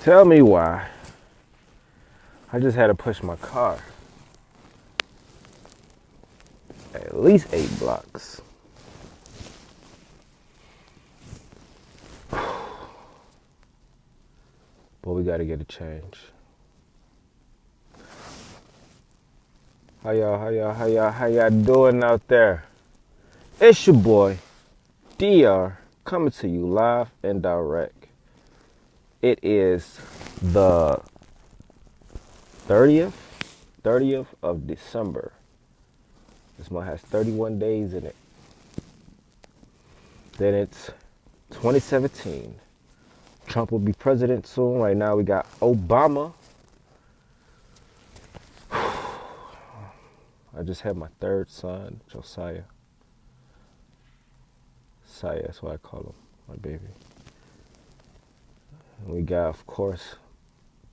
Tell me why. I just had to push my car at least 8 blocks. But we gotta get a change. How y'all doing out there? It's your boy, DR, coming to you live and direct. It is the 30th of December. This month has 31 days in it. Then it's 2017. Trump will be president soon. Right now we got Obama. I just had my third son, Josiah. Saya, that's what I call him, my baby. And we got, of course,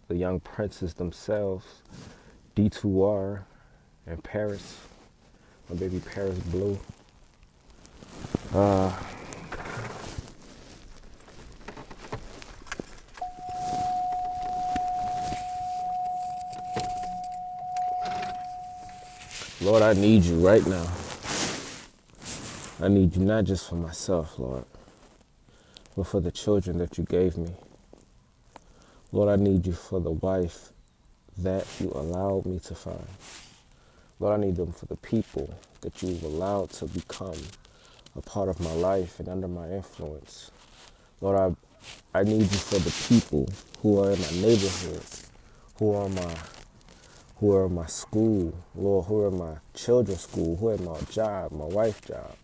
the young princes themselves, D2R and Paris, my baby Paris Blue. Lord, I need you right now. I need you not just for myself, Lord, but for the children that you gave me. Lord, I need you for the wife that you allowed me to find. Lord, I need them for the people that you've allowed to become a part of my life and under my influence. Lord, I need you for the people who are in my neighborhood, who are my school, Lord, who are my children's school, who are my job, my wife's job.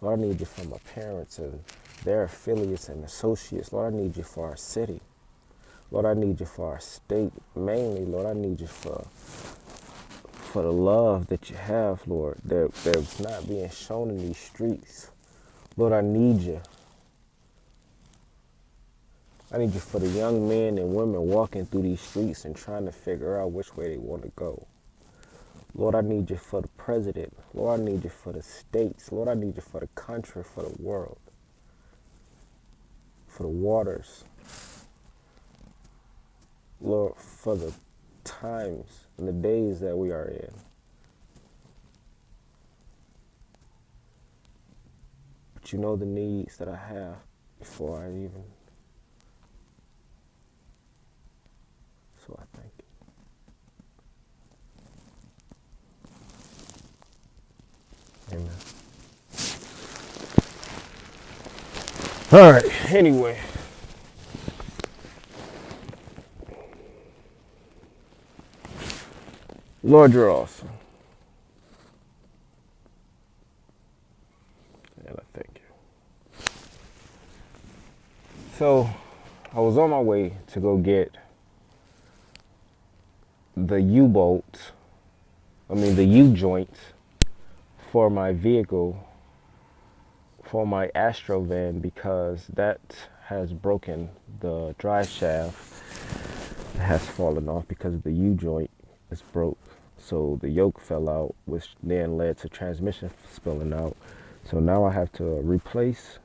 Lord, I need you for my parents and their affiliates and associates. Lord, I need you for our city. Lord, I need you for our state. Mainly, Lord, I need you for the love that you have, Lord, that's not being shown in these streets. Lord, I need you. I need you for the young men and women walking through these streets and trying to figure out which way they want to go. Lord, I need you for the president. Lord, I need you for the states. Lord, I need you for the country, for the world, for the waters. Lord, for the times and the days that we are in. But you know the needs that I have before I even. So I thank you. Amen. All right, anyway. Lord, you're awesome. And I thank you. So, I was on my way to go get the U-joint for my vehicle, for my Astro van, because that has broken. The drive shaft has fallen off because the U-joint is broke. So the yoke fell out, which then led to transmission spilling out. So now I have to replace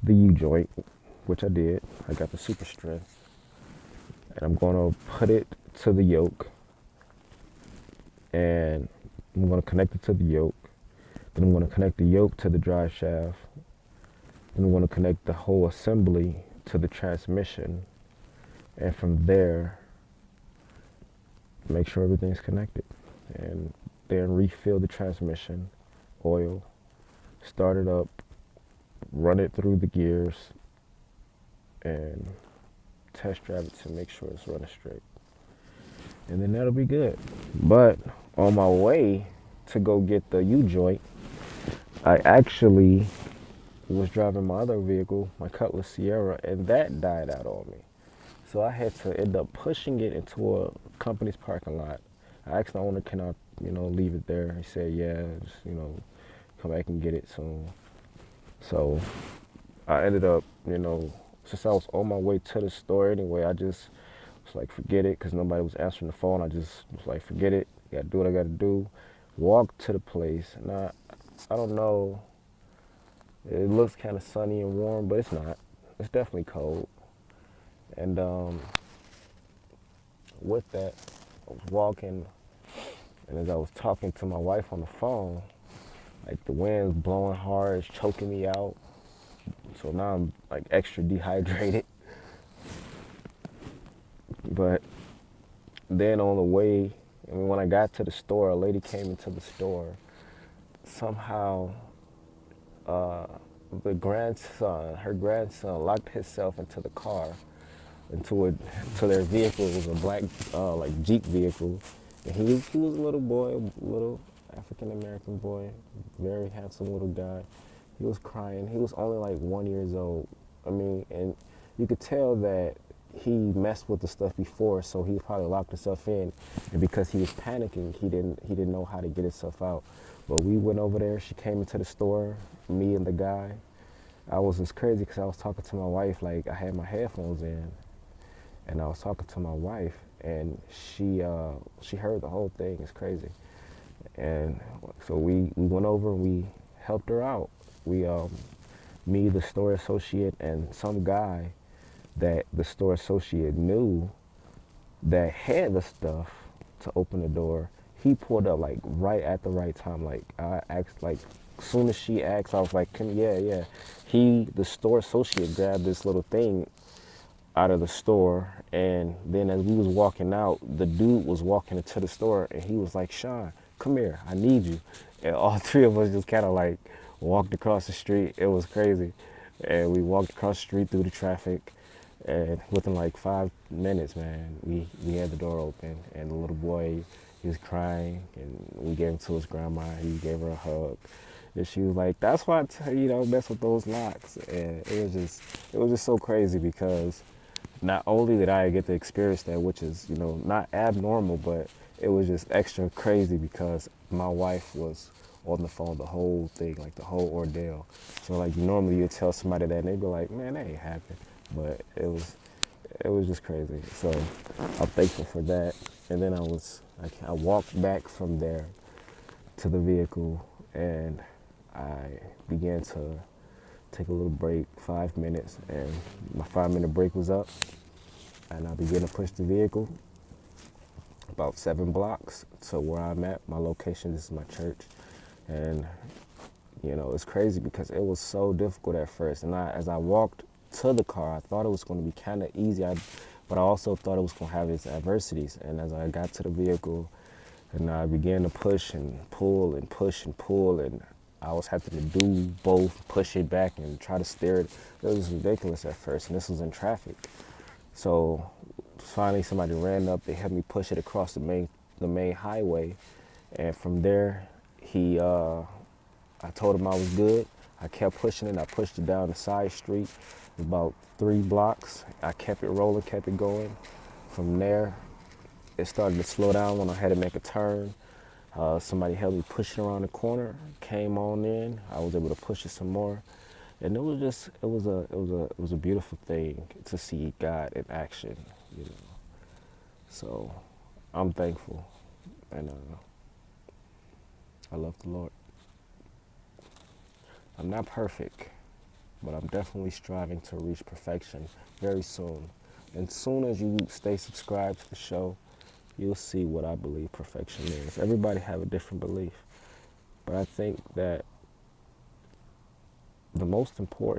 the U-joint, which I did. I got the super strength. And I'm going to put it to the yoke. And I'm going to connect it to the yoke. Then I'm going to connect the yoke to the drive shaft. Then I'm going to connect the whole assembly to the transmission. And from there, make sure everything's connected. And then refill the transmission, oil, start it up, run it through the gears, and test drive it to make sure it's running straight. And then that'll be good. But on my way to go get the U-joint, I actually was driving my other vehicle, my Cutlass Sierra, and that died out on me. So I had to end up pushing it into a company's parking lot. I asked the owner, can I, leave it there? He said, yeah, just, come back and get it soon. So I ended up, since I was on my way to the store anyway, I just was like, forget it, because nobody was answering the phone. I just was like, forget it, gotta do what I gotta do. Walked to the place, and I don't know, it looks kind of sunny and warm, but it's not. It's definitely cold. And with that, I was walking, and as I was talking to my wife on the phone, like the wind's blowing hard, it's choking me out. So now I'm like extra dehydrated. But then on the way, I mean, when I got to the store, a lady came into the store. Somehow, uh, her grandson locked himself into the car, to their vehicle. It was a black, like Jeep vehicle. And he was a little boy, a little African American boy, very handsome little guy. He was crying. He was only like 1 year old. I mean, and you could tell that he messed with the stuff before, so he probably locked himself in. And because he was panicking, he didn't know how to get himself out. But we went over there. She came into the store, me and the guy. I was just crazy because I was talking to my wife, like I had my headphones in, and I was talking to my wife, and she heard the whole thing. It's crazy. And so we went over and we helped her out. We Me, the store associate, and some guy that the store associate knew that had the stuff to open the door. He pulled up like right at the right time. Like I asked, like as soon as she asked, I was like, yeah. The store associate, grabbed this little thing out of the store, and then as we was walking out, the dude was walking into the store, and he was like, Sean, come here, I need you. And all three of us just kind of like walked across the street. It was crazy. And we walked across the street through the traffic, and within like 5 minutes, man, we had the door open, and the little boy, he was crying, and we gave him to his grandma. He gave her a hug, and she was like, "That's why I tell you, don't mess with those locks." And it was just so crazy because not only did I get to experience that, which is, not abnormal, but it was just extra crazy because my wife was on the phone the whole thing, like the whole ordeal. So like normally you'd tell somebody that and they'd be like, man, that ain't happened. But it was just crazy. So I'm thankful for that. And then I walked back from there to the vehicle, and I began to take a little break, 5 minutes, and my 5 minute break was up, and I began to push the vehicle about 7 blocks to where I'm at. My location, this is my church, and it's crazy because it was so difficult at first. And as I walked to the car, I thought it was going to be kind of easy, but I also thought it was going to have its adversities. And as I got to the vehicle, and I began to push and pull and push and pull, and I was having to do both, push it back and try to steer it. It was ridiculous at first, and this was in traffic. So finally somebody ran up, they helped me push it across the main highway. And from there, I told him I was good. I kept pushing it. I pushed it down the side street, about 3 blocks. I kept it rolling, kept it going. From there, it started to slow down when I had to make a turn. Somebody helped me push it around the corner, came on in. I was able to push it some more. And it was a beautiful thing to see God in action, you know. So I'm thankful, and I love the Lord. I'm not perfect, but I'm definitely striving to reach perfection very soon. And soon as you stay subscribed to the show, you'll see what I believe perfection is. Everybody have a different belief, but I think that the most important